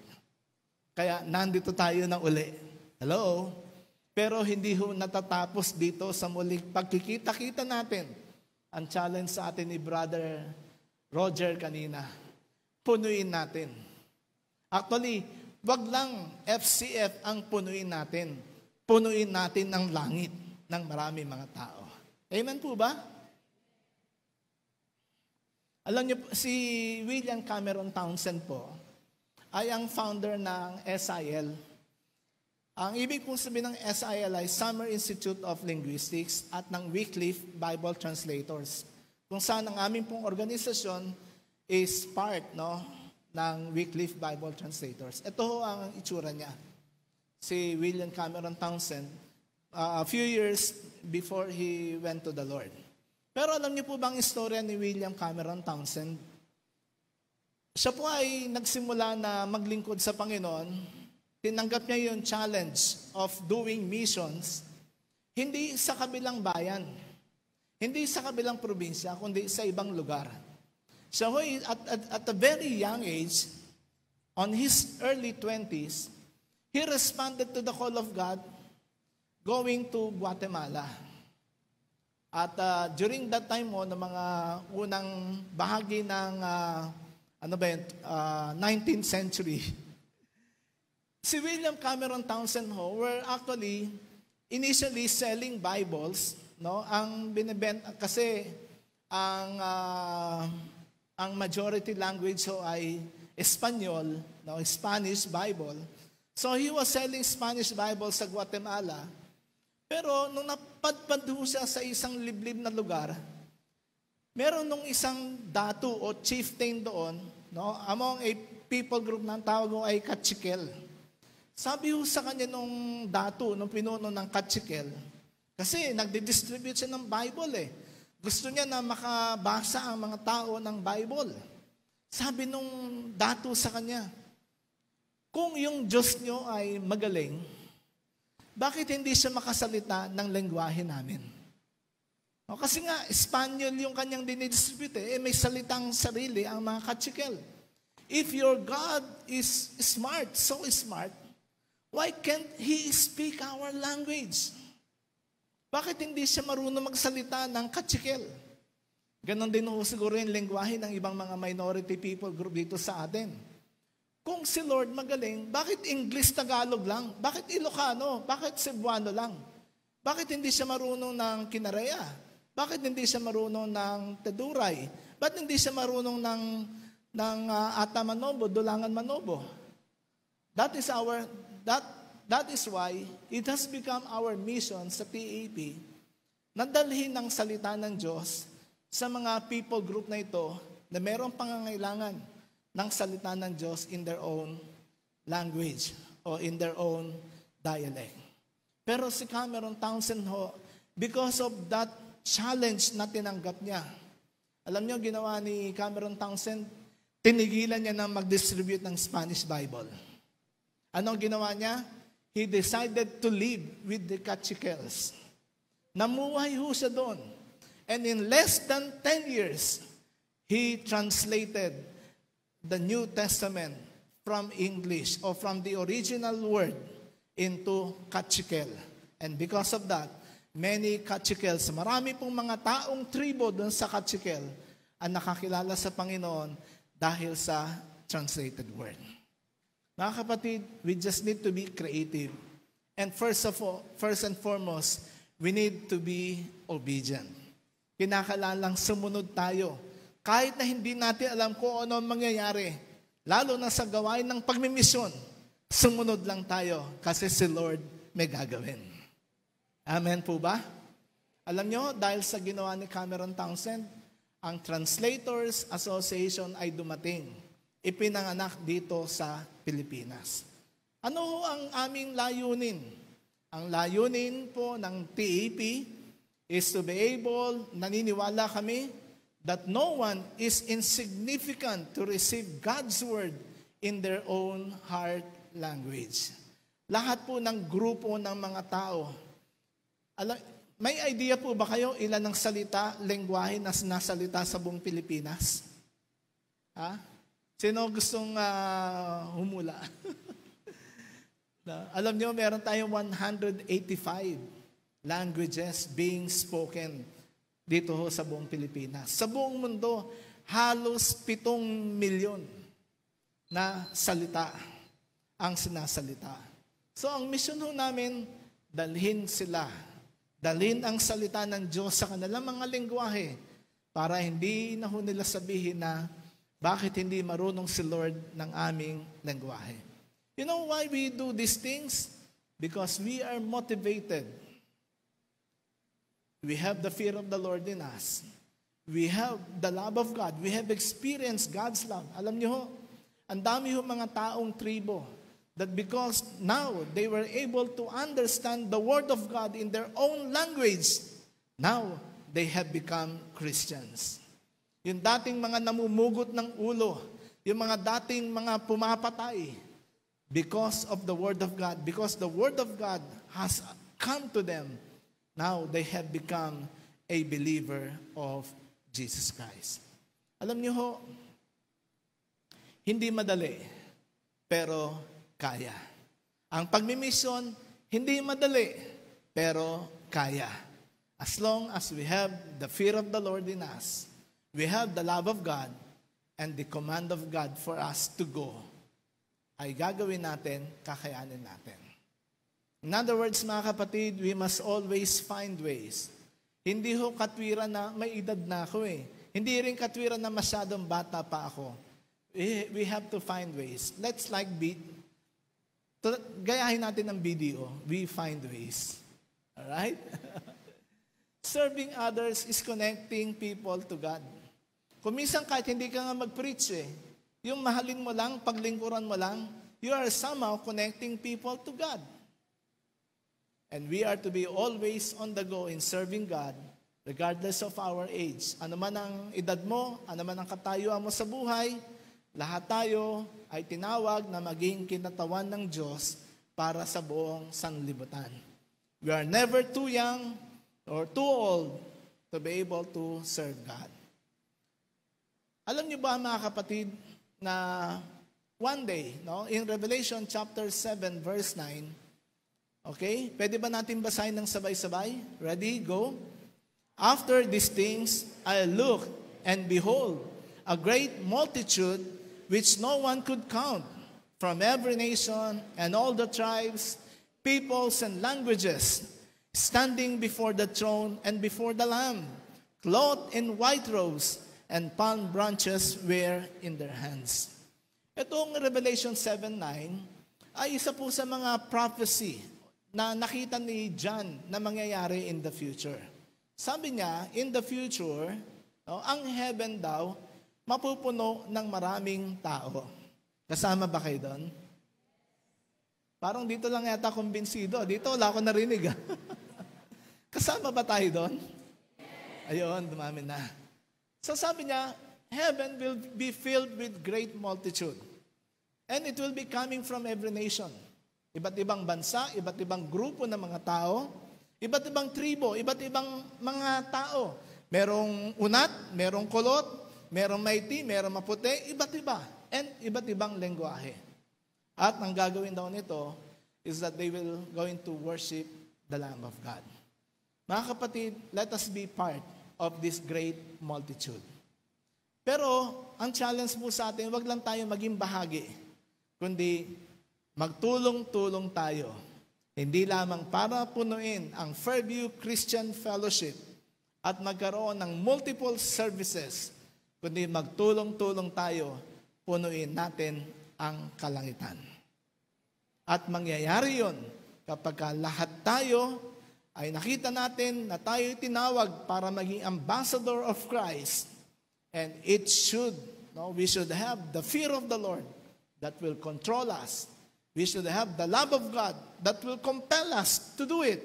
Kaya nandito tayo na uli. Hello? Pero hindi ho natatapos dito sa muling pagkikita-kita natin. Ang challenge sa atin ni Brother Roger kanina, punuin natin. Actually, wag lang FCF ang punuin natin. Punuin natin ng langit ng marami mga tao. Amen po ba? Alam niyo, si William Cameron Townsend po ay ang founder ng SIL. Ang ibig pong sabihin ng SIL ay Summer Institute of Linguistics at ng Wycliffe Bible Translators. Kung saan ang aming pong organisasyon is part ng Wycliffe Bible Translators. Ito ho ang itsura niya. Si William Cameron Townsend, a few years before he went to the Lord. Pero alam niyo po bang istorya ni William Cameron Townsend? Siya po ay nagsimula na maglingkod sa Panginoon. Tinanggap niya yung challenge of doing missions, hindi sa kabilang bayan, hindi sa kabilang probinsya, kundi sa ibang lugar. So at a very young age, on his early 20s, he responded to the call of God going to Guatemala. At during that time ng mga unang bahagi ng 19th century, si William Cameron Townsend were actually initially selling Bibles, no? Ang binebenta kasi ang majority language ay Espanyol, no? Spanish Bible. So he was selling Spanish Bible sa Guatemala. Pero nung napadpad siya sa isang liblib na lugar, meron nung isang datu o chieftain doon, no? Among a people group na tawag mo ay Kachikel. Sabi sa kanya nung datu, nung pinuno ng Kachikel, kasi nagdi-distribute siya ng Bible eh. Gusto niya na makabasa ang mga tao ng Bible. Sabi nung datu sa kanya, kung yung Diyos niyo ay magaling, bakit hindi siya makasalita ng lengguwahe namin? O, kasi nga, Espanyol yung kanyang dinidistribute may salitang sarili ang mga Kachikel. If your God is smart, so smart, why can't He speak our language? Bakit hindi siya marunong magsalita ng Kachikel? Ganon din siguro yung lengguwahe ng ibang mga minority people group dito sa atin. Kung si Lord magaling, bakit English Tagalog lang? Bakit Ilocano? Bakit Cebuano lang? Bakit hindi siya marunong ng Kinarea? Bakit hindi siya marunong ng Teduray? Bakit hindi siya marunong ng Ata Manobo, Dulangan Manobo? That is why it has become our mission sa PAP na dalhin ang salita ng Diyos sa mga people group na ito na mayroong pangangailangan ng salita ng Diyos in their own language o in their own dialect. Pero si Cameron Townsend because of that challenge na tinanggap niya, alam niyo, ginawa ni Cameron Townsend, tinigilan niya na mag-distribute ng Spanish Bible. Anong ginawa niya? He decided to live with the Kachikels. Namuhay siya doon. And in less than 10 years, he translated the New Testament from English or from the original word into Kachikel. And because of that, many Kachikels, marami pong mga taong tribo doon sa Kachikel ang nakakilala sa Panginoon dahil sa translated word. Mga kapatid, we just need to be creative. And first and foremost, we need to be obedient. Kinakailangang sumunod tayo. Kahit na hindi natin alam kung ano ang mangyayari, lalo na sa gawain ng pagmimisyon, sumunod lang tayo kasi si Lord may gagawin. Amen po ba? Alam nyo, dahil sa ginawa ni Cameron Townsend, ang Translators Association ay dumating. Ipinanganak dito sa Pilipinas. Ano ang aming layunin? Ang layunin po ng TAP is to be able, naniniwala kami, that no one is insignificant to receive God's word in their own heart language. Lahat po ng grupo ng mga tao. May idea po ba kayo ilan ang salita, lengguwahe na sinasalita sa buong Pilipinas? Ha? Sino gustong humula? Alam niyo, meron tayong 185 languages being spoken dito sa buong Pilipinas. Sa buong mundo, halos 7 milyon na salita ang sinasalita. So ang mission namin, dalhin sila. Dalhin ang salita ng Diyos sa kanilang mga lengguwahe para hindi na nila sabihin na bakit hindi marunong si Lord ng aming lengguwahe. You know why we do these things? Because we are motivated. We have the fear of the Lord in us. We have the love of God. We have experienced God's love. Alam niyo, ang dami mga taong tribo that because now they were able to understand the Word of God in their own language, now they have become Christians. Yung dating mga namumugot ng ulo, yung mga dating mga pumapatay, because of the Word of God, because the Word of God has come to them, now they have become a believer of Jesus Christ. Alam niyo ho, hindi madali, pero kaya. Ang pagmimisyon, hindi madali, pero kaya. As long as we have the fear of the Lord in us, we have the love of God, and the command of God for us to go, ay gagawin natin, kakayanin natin. In other words, mga kapatid, we must always find ways. Hindi ho katwiran na may edad na ako eh. Hindi rin katwiran na masyadong bata pa ako. We have to find ways. Let's gayahin natin ang video. We find ways. Alright? Serving others is connecting people to God. Kung minsan kahit hindi ka nga mag-preach yung mahalin mo lang, paglingkuran mo lang, you are somehow connecting people to God. And we are to be always on the go in serving God, regardless of our age. Ano man ang edad mo, ano man ang katayuan mo sa buhay, lahat tayo ay tinawag na maging kinatawan ng Diyos para sa buong sanlibutan. We are never too young or too old to be able to serve God. Alam niyo ba mga kapatid na one day, in Revelation chapter 7 verse 9, okay? Pwede ba natin basahin ng sabay-sabay? Ready? Go. After these things, I looked, and behold, a great multitude which no one could count, from every nation and all the tribes, peoples, and languages, standing before the throne and before the Lamb, clothed in white robes, and palm branches were in their hands. Itong Revelation 7:9 ay isa po sa mga prophecy na nakita ni John na mangyayari in the future. Sabi niya, in the future, ang heaven daw, mapupuno ng maraming tao. Kasama ba kayo doon? Parang dito lang yata kumbinsido. Dito wala ko narinig. Kasama ba tayo doon? Ayun, dumami na. So sabi niya, heaven will be filled with great multitude. And it will be coming from every nation. Iba't ibang bansa, iba't ibang grupo ng mga tao, iba't ibang tribo, iba't ibang mga tao. Merong unat, merong kulot, merong maiti, merong maputi, iba't iba. And iba't ibang lengguwahe. At ang gagawin daw nito is that they will going to worship the Lamb of God. Mga kapatid, let us be part of this great multitude. Pero, ang challenge po sa atin, wag lang tayo maging bahagi, kundi magtulong-tulong tayo. Hindi lamang para punuin ang Fairview Christian Fellowship at magkaroon ng multiple services, kundi magtulong-tulong tayo, punuin natin ang kalangitan. At mangyayari yon kapag lahat tayo ay nakita natin na tayo tinawag para maging ambassador of Christ. And we should have the fear of the Lord that will control us. We should have the love of God that will compel us to do it.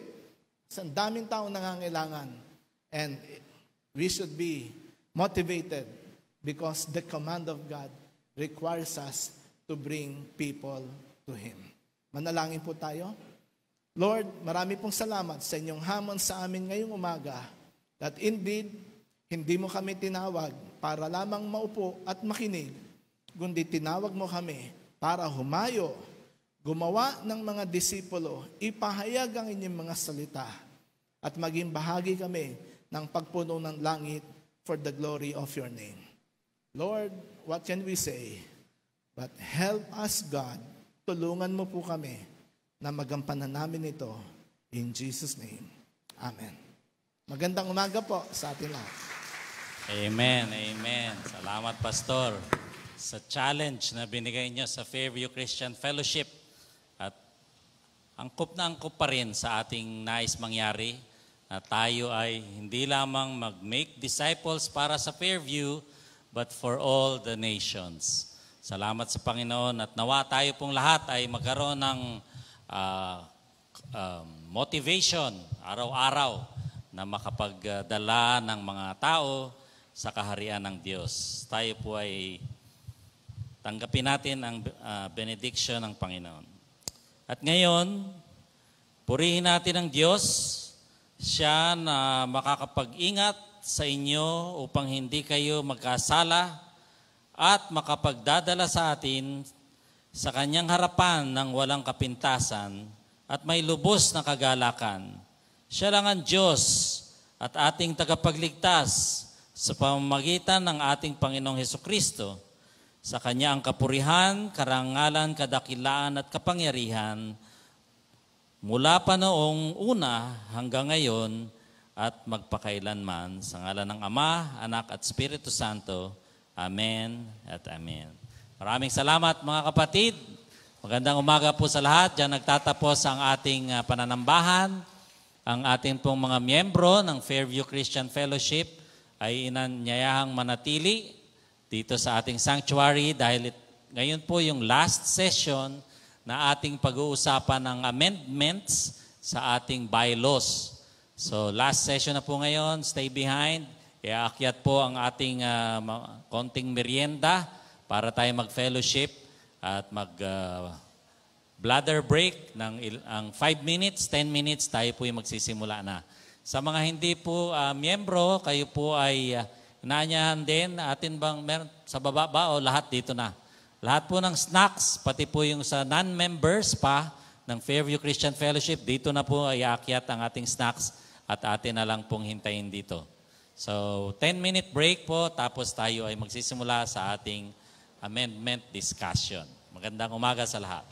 Sa daming taong nangangailangan. And we should be motivated because the command of God requires us to bring people to Him. Manalangin po tayo. Lord, marami pong salamat sa inyong hamon sa amin ngayong umaga that indeed, hindi mo kami tinawag para lamang maupo at makinig, kundi tinawag mo kami para humayo, gumawa ng mga disipulo, ipahayag ang inyong mga salita, at maging bahagi kami ng pagpuno ng langit for the glory of your name. Lord, what can we say? But help us, God, tulungan mo po kami na magampanan namin ito in Jesus' name. Amen. Magandang umaga po sa atin lahat. Amen, amen. Salamat, Pastor, sa challenge na binigay niyo sa Fairview Christian Fellowship. At angkop na angkop pa rin sa ating nais mangyari na tayo ay hindi lamang mag-make disciples para sa Fairview, but for all the nations. Salamat sa Panginoon at nawa tayo pong lahat ay magkaroon ng motivation araw-araw na makapagdala ng mga tao sa kaharian ng Diyos. Tayo po ay tanggapin natin ang benediction ng Panginoon. At ngayon, purihin natin ang Diyos, siya na makakapag-ingat sa inyo upang hindi kayo magkasala at makapagdadala sa atin sa kanyang harapan ng walang kapintasan at may lubos na kagalakan. Siya lang ang Diyos at ating tagapagligtas sa pamamagitan ng ating Panginoong Hesukristo. Sa Kanya ang kapurihan, karangalan, kadakilaan at kapangyarihan mula pa noong una hanggang ngayon at magpakailanman. Sa ngalan ng Ama, Anak at Espiritu Santo. Amen at Amen. Maraming salamat mga kapatid. Magandang umaga po sa lahat. Diyan nagtatapos ang ating pananambahan. Ang ating pong mga miyembro ng Fairview Christian Fellowship ay inanyayahang manatili dito sa ating sanctuary dahil ngayon po yung last session na ating pag-uusapan ng amendments sa ating bylaws. So last session na po ngayon, stay behind. Iaakyat po ang ating konting merienda para tayo mag-fellowship at bladder break ng 5 minutes, 10 minutes, tayo po yung magsisimula na. Sa mga hindi po miyembro, kayo po ay inaanyahan din. Atin bang meron sa baba ba o lahat dito na? Lahat po ng snacks, pati po yung sa non-members pa ng Fairview Christian Fellowship, dito na po ay aakyat ang ating snacks at atin na lang pong hintayin dito. So, 10-minute break po, tapos tayo ay magsisimula sa ating amendment discussion. Magandang umaga sa lahat.